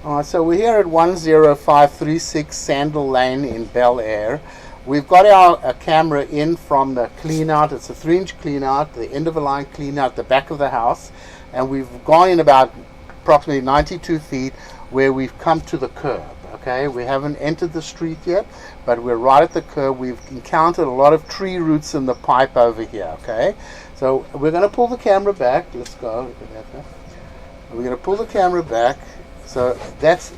So we're here at 10536 Sandal Lane in Bel Air. We've got our camera in from the clean out. It's a 3-inch clean out, the end of a line clean out, the back of the house. And we've gone in about approximately 92 feet where we've come to the curb. Okay, we haven't entered the street yet, but we're right at the curb. We've encountered a lot of tree roots in the pipe over here. Okay, so we're going to pull the camera back. Let's go. Look at that. We're going to pull the camera back. So that's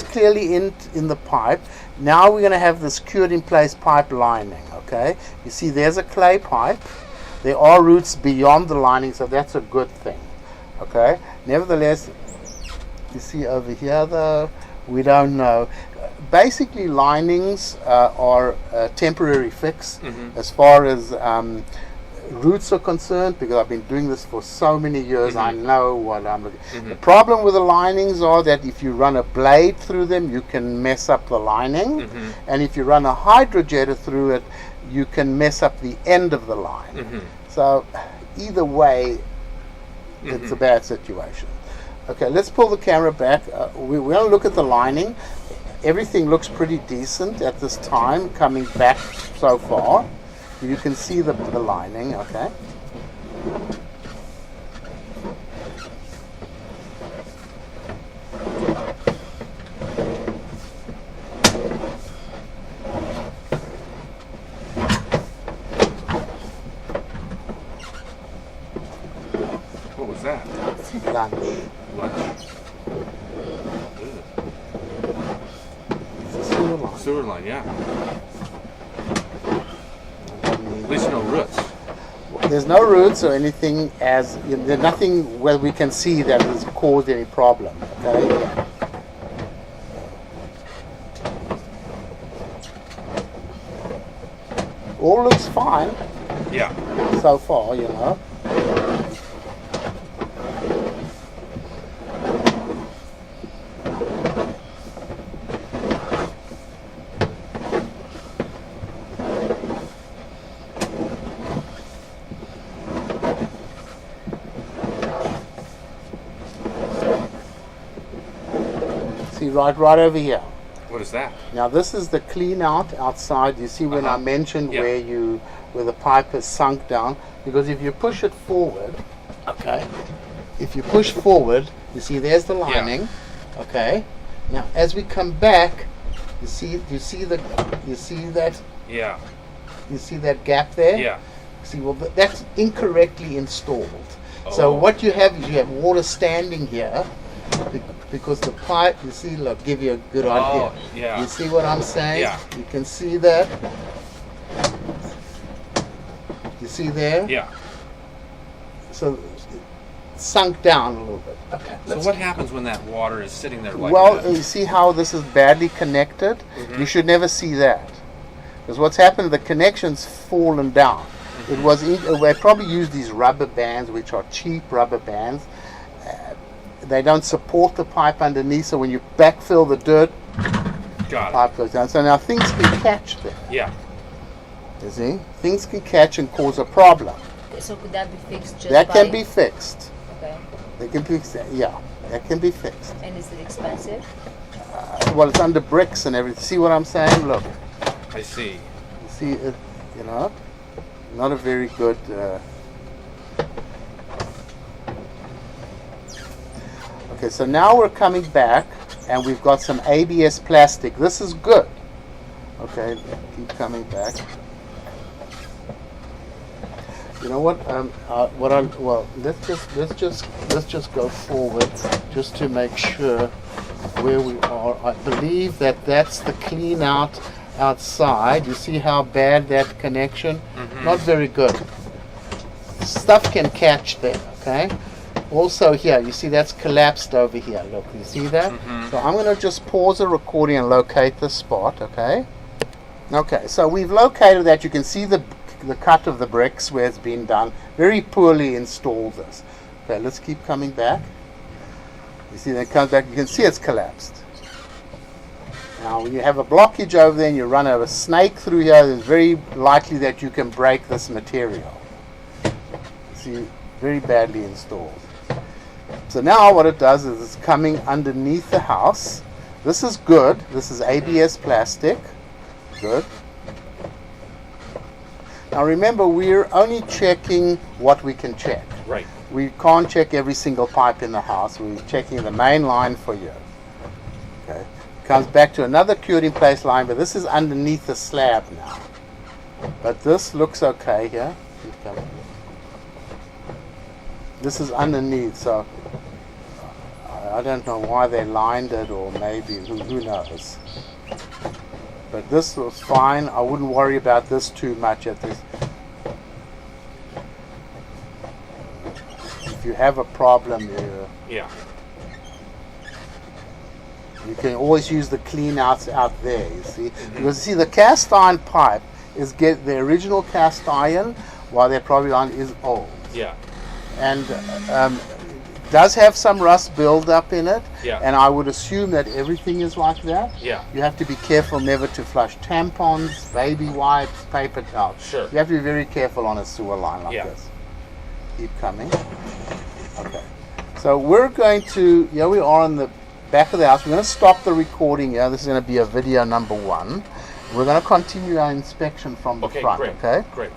clearly in the pipe. Now we're going to have this cured in place pipe lining. Okay, you see there's a clay pipe. There are roots beyond the lining, so that's a good thing. Okay, nevertheless, you see over here though, we don't know. Basically, linings are a temporary fix as far as roots are concerned, because I've been doing this for so many years. I know what I'm looking. The problem with the linings are that if you run a blade through them, you can mess up the lining, and if you run a hydrojetter through it, you can mess up the end of the line. So either way, it's a bad situation. Okay, let's pull the camera back. We're going to look at the lining. Everything looks pretty decent at this time, coming back so far. You can see the lining, okay? What was that? Lunch. Lunch? It's a sewer line. Sewer line, yeah. At least no roots. There's no roots or anything, as there's nothing where we can see that has caused any problem. Okay. All looks fine. Yeah. So far, you know. See right over here. What is that? Now this is the clean out outside. You see when I mentioned where the pipe is sunk down, because if you push it forward, okay, if you push forward, you see there's the lining, okay. Now as we come back, you see that you see that gap there. Yeah. See, well, that's incorrectly installed. So what you have is you have water standing here, because the pipe, you see, look, give you a good idea. Yeah. You see what I'm saying? Yeah. You can see that. You see there? Yeah. So it's sunk down a little bit. Okay. So what happens when that water is sitting there like Well, that? you see how this is badly connected? You should never see that. Because what's happened, the connection's fallen down. It was, they probably used these rubber bands, which are cheap rubber bands. They don't support the pipe underneath, so when you backfill the dirt, the pipe goes down. So now things can catch there. Yeah. You see? Things can catch and cause a problem. So could that be fixed just That by... can be fixed. Okay. They can be, yeah, that can be fixed. And is it expensive? Well, it's under bricks and everything. See what I'm saying? Look. I see. You see it, you know? Not a very good... Okay, so now we're coming back and we've got some ABS plastic. This is good. Okay, keep coming back. You know what? Let's just go forward just to make sure where we are. I believe that's the clean out outside. You see how bad that connection? Not very good. Stuff can catch there. Okay. Also here, you see that's collapsed over here. Look, you see that? So I'm going to just pause the recording and locate the spot, okay? Okay, so we've located that. You can see the cut of the bricks where it's been done. Very poorly installed this. Okay, let's keep coming back. You see that it comes back, you can see it's collapsed. Now when you have a blockage over there and you run a snake through here, it's very likely that you can break this material. See, very badly installed. So now what it does is it's coming underneath the house. This is good. This is ABS plastic. Good. Now remember, we're only checking what we can check. Right. We can't check every single pipe in the house. We're checking the main line for you. Okay. Comes back to another cured in place line, but this is underneath the slab now. But this looks okay here. Keep coming. This is underneath, so I don't know why they lined it, or maybe who knows. But this was fine. I wouldn't worry about this too much at this. If you have a problem, Yeah. you can always use the clean outs out there, you see. Because see, the cast iron pipe is get the original cast iron, while their property line is old. Yeah. And does have some rust buildup in it. Yeah. And I would assume that everything is like that. Yeah. You have to be careful never to flush tampons, baby wipes, paper towels. Sure. You have to be very careful on a sewer line like Yeah. this. Keep coming. Okay. So we're going to, here we are on the back of the house. We're going to stop the recording here. This is going to be a video number 1. We're going to continue our inspection from the Okay, front. great. Okay. Great.